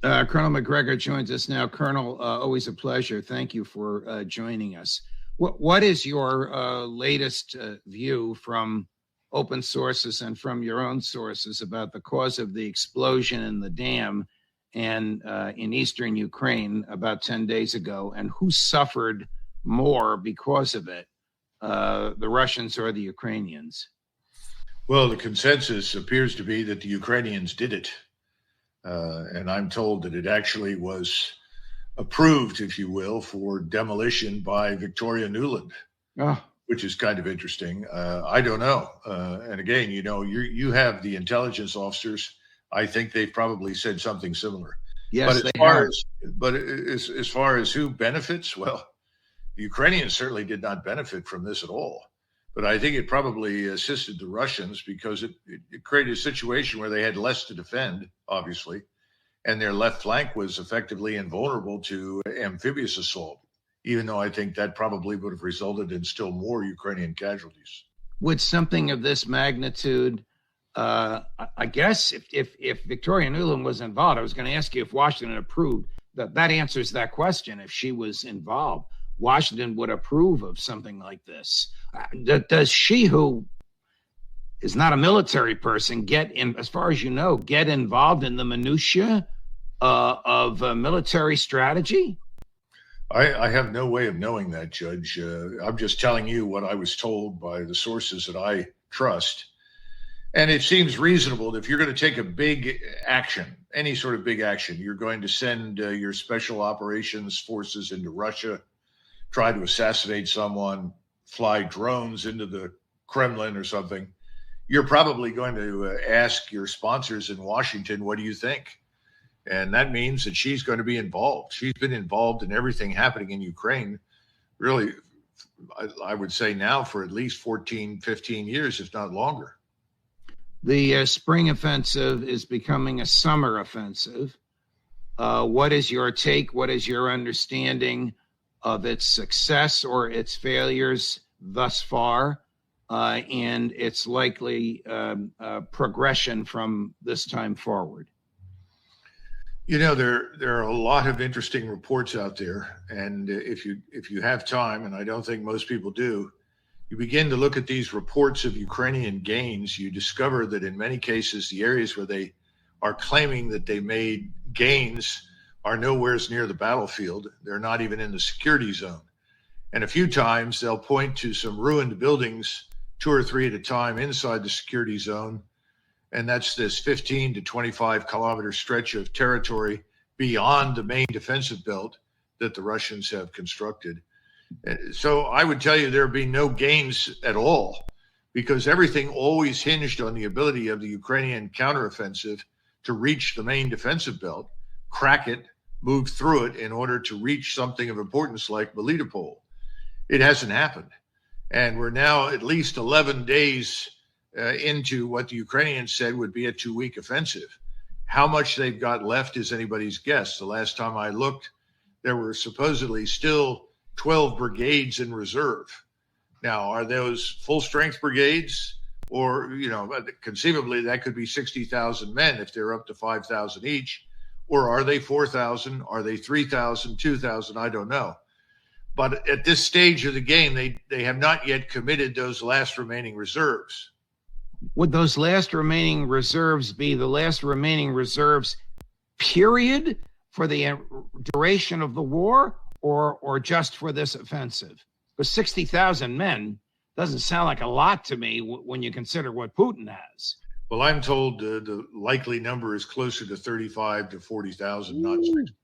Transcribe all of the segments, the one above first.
Colonel Macgregor joins us now. Colonel, always a pleasure. Thank you for joining us. What is your latest view from open sources and from your own sources about the cause of the explosion in the dam and in eastern Ukraine about 10 days ago, and who suffered more because of it, the Russians or the Ukrainians? Well, the consensus appears to be that the Ukrainians did it. And I'm told that it actually was approved, if you will, for demolition by Victoria Nuland, which is kind of interesting. I don't know. And again, you have the intelligence officers. I think they've probably said something similar. Yes, but as far as who benefits, well, the Ukrainians certainly did not benefit from this at all. But I think it probably assisted the Russians because it created a situation where they had less to defend, obviously, and their left flank was effectively invulnerable to amphibious assault, even though I think that probably would have resulted in still more Ukrainian casualties. Would something of this magnitude, I guess if Victoria Nuland was involved, I was going to ask you if Washington approved. That answers that question. If she was involved, Washington would approve of something like this. Does she, who is not a military person, get in, as far as you know, get involved in the minutiae of military strategy? I have no way of knowing that, Judge. I'm just telling you what I was told by the sources that I trust. And it seems reasonable that if you're going to take a big action, any sort of big action, you're going to send your special operations forces into Russia, try to assassinate someone, fly drones into the Kremlin or something, you're probably going to ask your sponsors in Washington, what do you think? And that means that she's going to be involved. She's been involved in everything happening in Ukraine, really, I would say now for at least 14, 15 years, if not longer. The spring offensive is becoming a summer offensive. What is your take? What is your understanding of its success or its failures thus far, and its likely progression from this time forward? There are a lot of interesting reports out there, and if you have time, and I don't think most people do, you begin to look at these reports of Ukrainian gains, you discover that in many cases, the areas where they are claiming that they made gains are nowhere near the battlefield. They're not even in the security zone. And a few times they'll point to some ruined buildings, 2 or 3 at a time inside the security zone. And that's this 15 to 25 kilometer stretch of territory beyond the main defensive belt that the Russians have constructed. So I would tell you there would be no gains at all because everything always hinged on the ability of the Ukrainian counteroffensive to reach the main defensive belt, crack it, move through it in order to reach something of importance like Melitopol. It hasn't happened. And we're now at least 11 days into what the Ukrainians said would be a 2-week offensive. How much they've got left is anybody's guess. The last time I looked, there were supposedly still 12 brigades in reserve. Now, are those full strength brigades? Or, conceivably that could be 60,000 men if they're up to 5,000 each. Or are they 4,000? Are they 3,000, 2,000? I don't know. But at this stage of the game, they have not yet committed those last remaining reserves. Would those last remaining reserves be the last remaining reserves, period, for the duration of the war, or just for this offensive? Because 60,000 men doesn't sound like a lot to me when you consider what Putin has. Well, I'm told the likely number is closer to 35 to 40,000, not 60.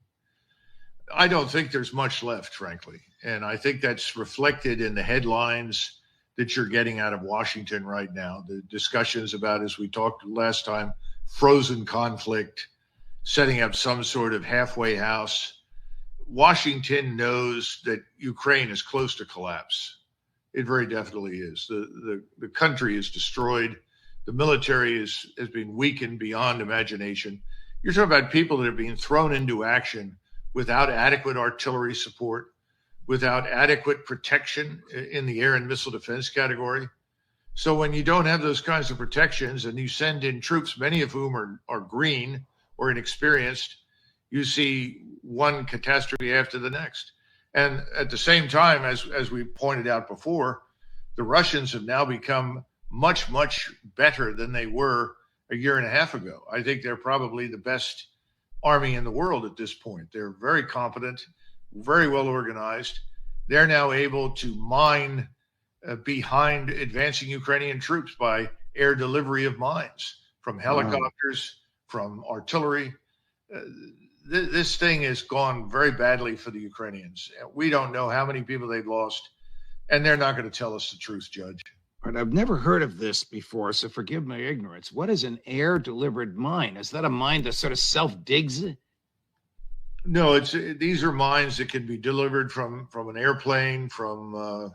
I don't think there's much left, frankly. And I think that's reflected in the headlines that you're getting out of Washington right now. The discussions about, as we talked last time, frozen conflict, setting up some sort of halfway house. Washington knows that Ukraine is close to collapse. It very definitely is. The country is destroyed. The military has been weakened beyond imagination. You're talking about people that have been thrown into action without adequate artillery support, without adequate protection in the air and missile defense category. So when you don't have those kinds of protections and you send in troops, many of whom are green or inexperienced, you see one catastrophe after the next. And at the same time, as we pointed out before, the Russians have now become much, much better than they were a year and a half ago. I think they're probably the best army in the world at this point. They're very competent, very well organized. They're now able to mine behind advancing Ukrainian troops by air delivery of mines from helicopters, from artillery. This thing has gone very badly for the Ukrainians. We don't know how many people they've lost, and they're not going to tell us the truth, Judge. But I've never heard of this before, so forgive my ignorance. What is an air-delivered mine? Is that a mine that sort of self-digs? No, these are mines that can be delivered from an airplane, from a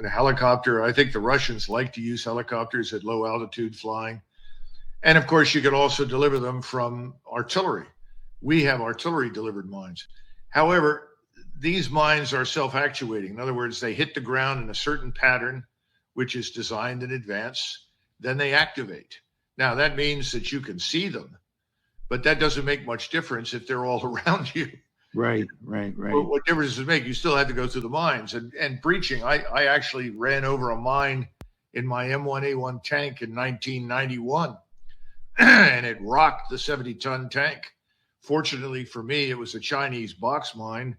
helicopter. I think the Russians like to use helicopters at low altitude flying. And of course, you could also deliver them from artillery. We have artillery delivered mines. However, these mines are self-actuating. In other words, they hit the ground in a certain pattern, which is designed in advance. Then they activate. Now, that means that you can see them, but that doesn't make much difference if they're all around you. Right. What difference does it make? You still have to go through the mines. And breaching, I actually ran over a mine in my M1A1 tank in 1991, and it rocked the 70-ton tank. Fortunately for me, it was a Chinese box mine,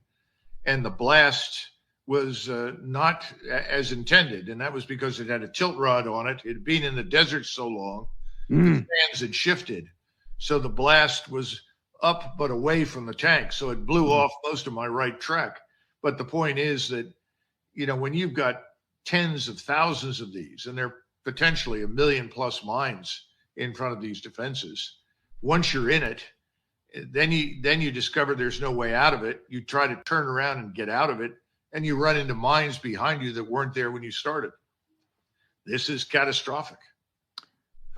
and the blast was not as intended, and that was because it had a tilt rod on it. It had been in the desert so long, the fans had shifted, so the blast was up but away from the tank, so it blew off most of my right track. But the point is that, when you've got tens of thousands of these, and they're potentially 1 million plus mines in front of these defenses, once you're in it, then you discover there's no way out of it. You try to turn around and get out of it, and you run into mines behind you that weren't there when you started. This is catastrophic.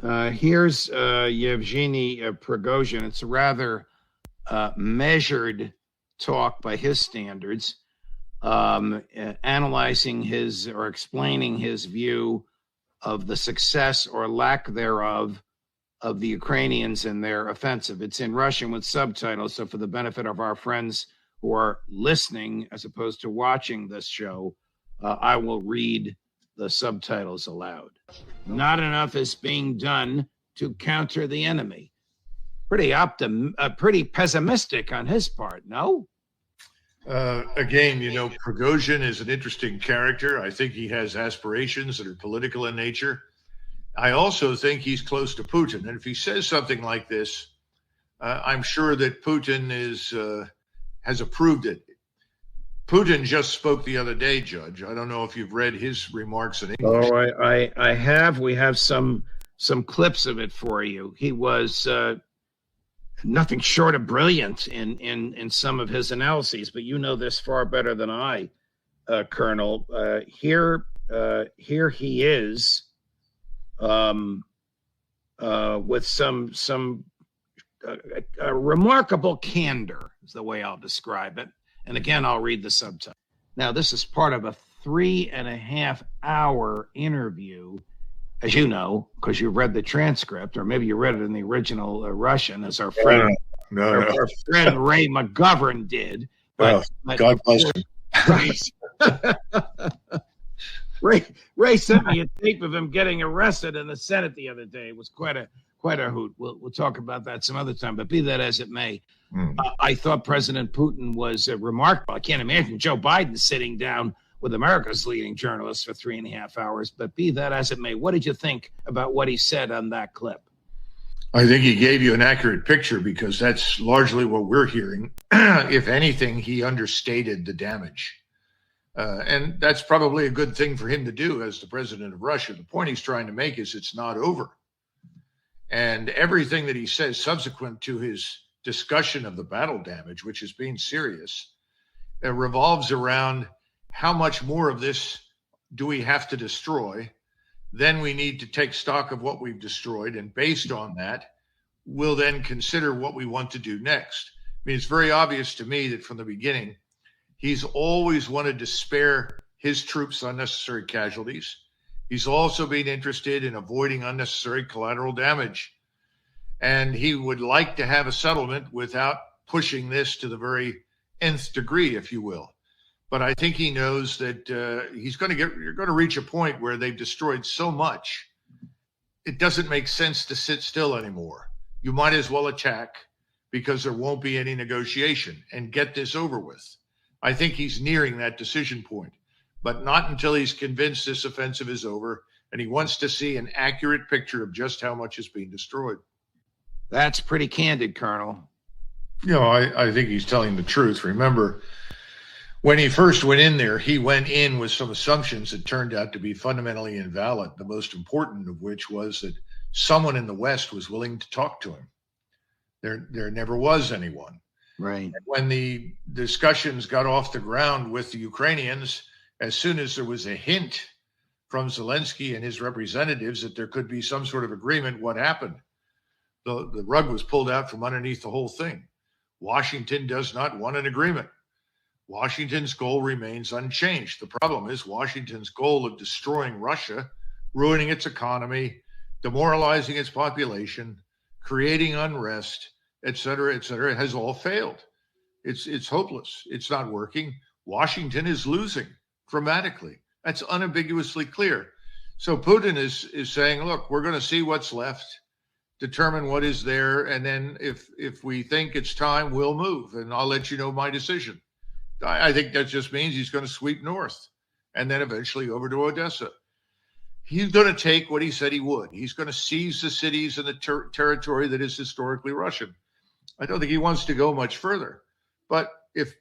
Here's Yevgeny Prigozhin. It's a rather measured talk by his standards, analyzing his or explaining his view of the success or lack thereof of the Ukrainians in their offensive. It's in Russian with subtitles, so for the benefit of our friends who are listening as opposed to watching this show, I will read the subtitles aloud. Not enough is being done to counter the enemy. Pretty pessimistic on his part, no? Again, Prigozhin is an interesting character. I think he has aspirations that are political in nature. I also think he's close to Putin. And if he says something like this, I'm sure that Putin has approved it. Putin just spoke the other day, Judge. I don't know if you've read his remarks in English. Oh, I have. We have some clips of it for you. He was nothing short of brilliant in some of his analyses, but you know this far better than I, Colonel. Here he is with some remarkable candor is the way I'll describe it. And again, I'll read the subtitle. Now, this is part of a 3.5 hour interview, as you know, because you read the transcript, or maybe you read it in the original Russian, as our friend, our friend Ray McGovern did. But God bless him. Ray sent me a tape of him getting arrested in the Senate the other day. It was quite a hoot. We'll talk about that some other time, but be that as it may, I thought President Putin was remarkable. I can't imagine Joe Biden sitting down with America's leading journalists for 3.5 hours, but be that as it may, what did you think about what he said on that clip? I think he gave you an accurate picture because that's largely what we're hearing. If anything, he understated the damage. And that's probably a good thing for him to do as the president of Russia. The point he's trying to make is it's not over. And everything that he says subsequent to his discussion of the battle damage, which is being serious, revolves around how much more of this do we have to destroy? Then we need to take stock of what we've destroyed. And based on that, we'll then consider what we want to do next. I mean, it's very obvious to me that from the beginning, he's always wanted to spare his troops unnecessary casualties. He's also been interested in avoiding unnecessary collateral damage. And he would like to have a settlement without pushing this to the very nth degree, if you will. But I think he knows that you're going to reach a point where they've destroyed so much, it doesn't make sense to sit still anymore. You might as well attack, because there won't be any negotiation, and get this over with. I think he's nearing that decision point, but not until he's convinced this offensive is over, and he wants to see an accurate picture of just how much is being destroyed. That's pretty candid, Colonel. I think he's telling the truth. Remember, when he first went in there, he went in with some assumptions that turned out to be fundamentally invalid, the most important of which was that someone in the West was willing to talk to him. There never was anyone. Right. And when the discussions got off the ground with the Ukrainians, as soon as there was a hint from Zelenskyy and his representatives that there could be some sort of agreement, what happened? The rug was pulled out from underneath the whole thing. Washington does not want an agreement. Washington's goal remains unchanged. The problem is Washington's goal of destroying Russia, ruining its economy, demoralizing its population, creating unrest, et cetera, has all failed. It's hopeless. It's not working. Washington is losing dramatically. That's unambiguously clear. So Putin is saying, look, we're going to see what's left, determine what is there, and then if we think it's time, we'll move, and I'll let you know my decision. I think that just means he's going to sweep north and then eventually over to Odessa. He's going to take what he said he would. He's going to seize the cities and the territory that is historically Russian. I don't think he wants to go much further, but if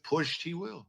pushed, he will.